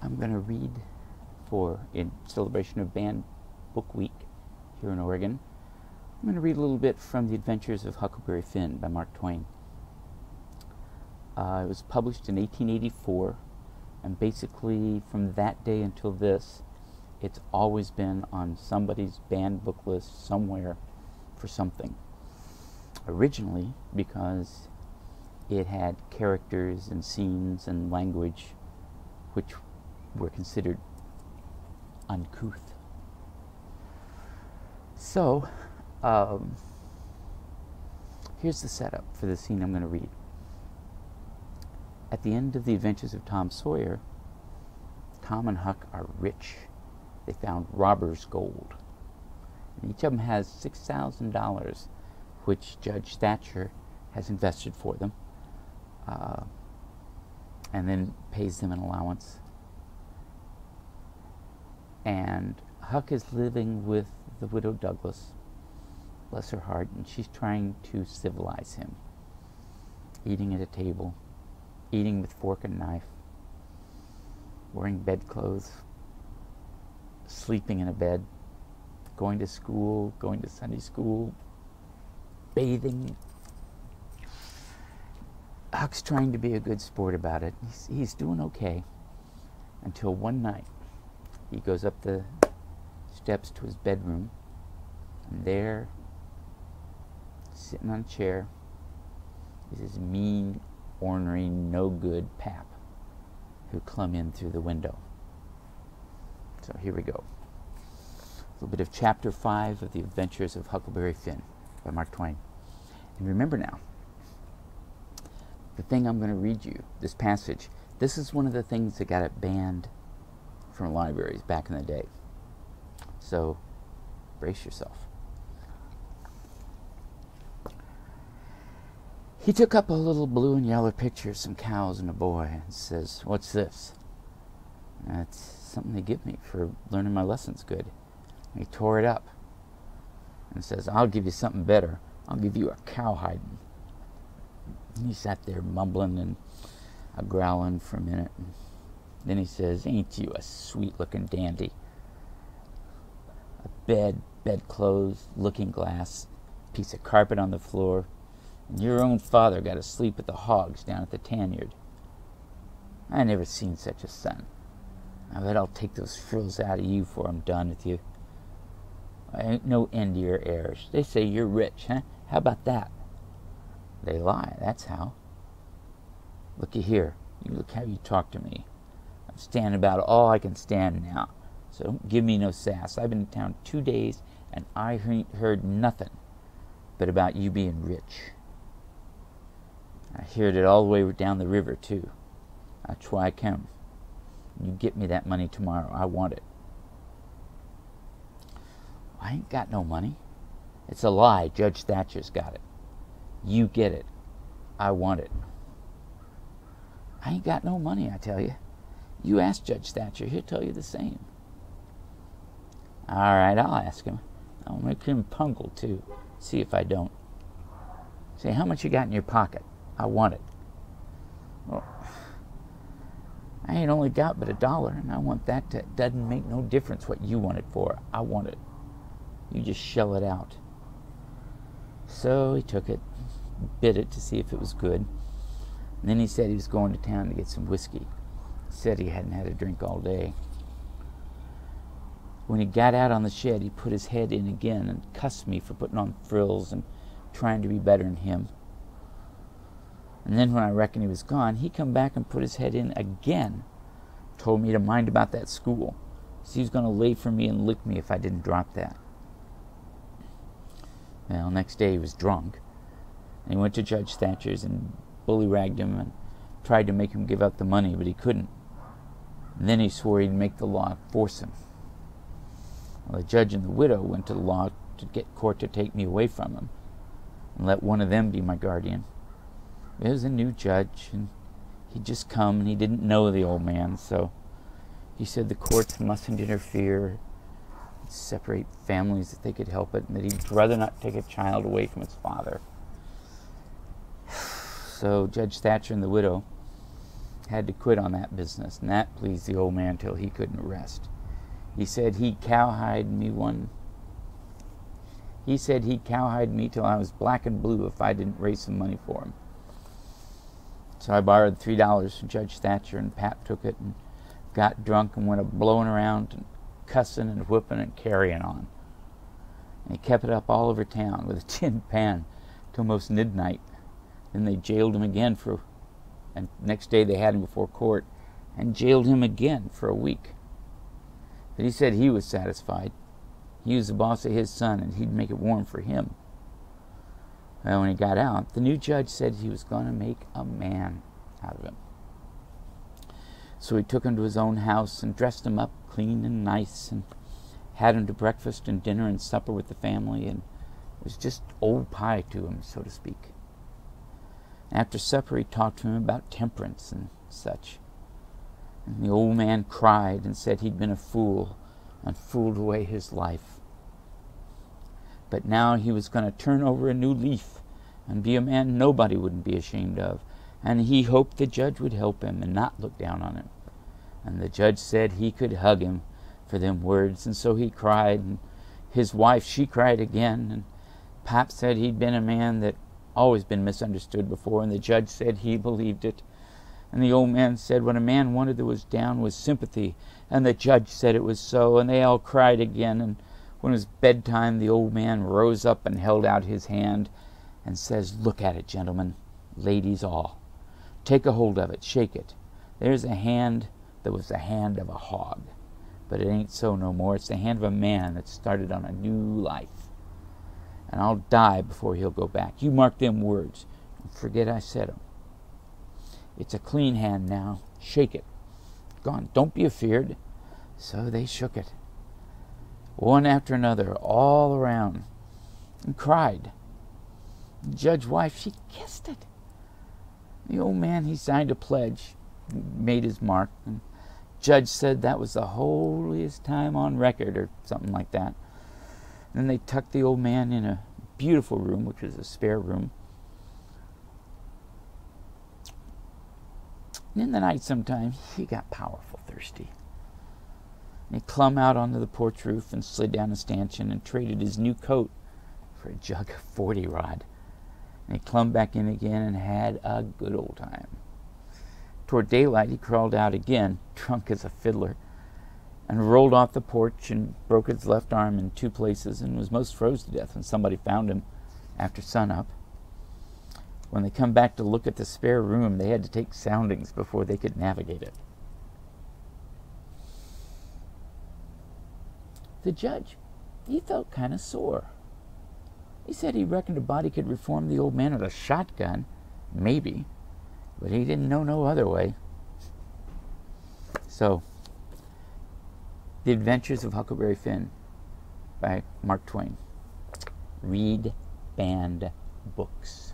I'm going to read in celebration of Band Book Week here in Oregon. I'm going to read a little bit from The Adventures of Huckleberry Finn by Mark Twain. It was published in 1884, and basically from that day until this, it's always been on somebody's banned book list somewhere for something. Originally, because it had characters and scenes and language which were considered uncouth. So, here's the setup for the scene I'm going to read. At the end of the Adventures of Tom Sawyer, Tom and Huck are rich. They found robber's gold. And each of them has $6,000, which Judge Thatcher has invested for them, and then pays them an allowance. And Huck is living with the widow Douglas, bless her heart, and she's trying to civilize him. Eating at a table, eating with fork and knife, wearing bedclothes, sleeping in a bed, going to school, going to Sunday school, bathing. Huck's trying to be a good sport about it. He's doing okay until one night he goes up the steps to his bedroom, and there, sitting on a chair, is his mean, ornery, no-good pap who clumb in through the window. So here we go. A little bit of Chapter 5 of The Adventures of Huckleberry Finn by Mark Twain. And remember now, the thing I'm going to read you, this passage, this is one of the things that got it banned from libraries back in the day. So, brace yourself. He took up a little blue and yellow picture of some cows and a boy and says, "What's this?" "That's something they give me for learning my lessons good." And he tore it up and says, "I'll give you something better. I'll give you a cowhiding." And he sat there mumbling and growling for a minute. And then he says, "Ain't you a sweet-looking dandy? A bedclothes, looking glass, piece of carpet on the floor, and your own father got to sleep with the hogs down at the tanyard. I never seen such a son. I bet I'll take those frills out of you before I'm done with you. I ain't no end to your heirs. They say you're rich, huh? How about that? They lie, that's how. Looky here. You look how you talk to me. I'm standing about all I can stand now. So don't give me no sass. I've been in town 2 days, and I ain't heard nothing but about you being rich. I heard it all the way down the river, too. That's why I come. You get me that money tomorrow. I want it." "I ain't got no money." "It's a lie. Judge Thatcher's got it. You get it. I want it." "I ain't got no money, I tell you. You ask Judge Thatcher. He'll tell you the same." "All right, I'll ask him. I'll make him pungle, too. See if I don't." "Say, how much you got in your pocket? I want it." "Well, I ain't only got but $1, and I want that. Doesn't make no difference what you want it for. I want it. You just shell it out." So he took it, bit it to see if it was good, and then he said he was going to town to get some whiskey. He said he hadn't had a drink all day. When he got out on the shed, he put his head in again and cussed me for putting on frills and trying to be better than him. And then when I reckoned he was gone, he come back and put his head in again. Told me to mind about that school. So he was going to lay for me and lick me if I didn't drop that. Well, next day he was drunk. And he went to Judge Thatcher's and bully-ragged him and tried to make him give up the money, but he couldn't. And then he swore he'd make the law force him. Well, the judge and the widow went to the law to get court to take me away from him and let one of them be my guardian. It was a new judge, and he'd just come, and he didn't know the old man, so he said the courts mustn't interfere, separate families if they could help it, and that he'd rather not take a child away from its father. So Judge Thatcher and the widow had to quit on that business, and that pleased the old man till he couldn't rest. He said he'd cowhide me till I was black and blue if I didn't raise some money for him. So I borrowed $3 from Judge Thatcher, and Pap took it and got drunk and went a-blowing around and cussing and whipping and carrying on. And he kept it up all over town with a tin pan till most midnight. Then they jailed him again and next day they had him before court and jailed him again for a week. But he said he was satisfied. He was the boss of his son, and he'd make it warm for him. Well, when he got out, the new judge said he was going to make a man out of him. So he took him to his own house and dressed him up clean and nice and had him to breakfast and dinner and supper with the family, and it was just old pie to him, so to speak. After supper, he talked to him about temperance and such. And the old man cried and said he'd been a fool and fooled away his life. But now he was going to turn over a new leaf and be a man nobody wouldn't be ashamed of. And he hoped the judge would help him and not look down on him. And the judge said he could hug him for them words. And so he cried, and his wife, she cried again. And Pap said he'd been a man that always been misunderstood before, and the judge said he believed it. And the old man said what a man wanted that was down was sympathy, and the judge said it was so, and they all cried again. And when it was bedtime, the old man rose up and held out his hand and says, "Look at it, gentlemen, ladies all. Take a hold of it, shake it. There's a hand that was the hand of a hog, but it ain't so no more. It's the hand of a man that started on a new life. And I'll die before he'll go back. You mark them words, and forget I said 'em. It's a clean hand now. Shake it. Gone. Don't be afeard." So they shook it, one after another, all around, and cried. The judge's wife, she kissed it. The old man, he signed a pledge, made his mark, and judge said that was the holiest time on record, or something like that. And then they tucked the old man in a beautiful room, which was a spare room. And in the night sometime, he got powerful thirsty. And he clumb out onto the porch roof and slid down a stanchion and traded his new coat for a jug of 40 rod. And he clumb back in again and had a good old time. Toward daylight, he crawled out again, drunk as a fiddler, and rolled off the porch and broke his left arm in 2 places and was most froze to death when somebody found him after sunup. When they come back to look at the spare room, they had to take soundings before they could navigate it. The judge, he felt kind of sore. He said he reckoned a body could reform the old man with a shotgun, maybe, but he didn't know no other way. So, The Adventures of Huckleberry Finn by Mark Twain. Read banned books.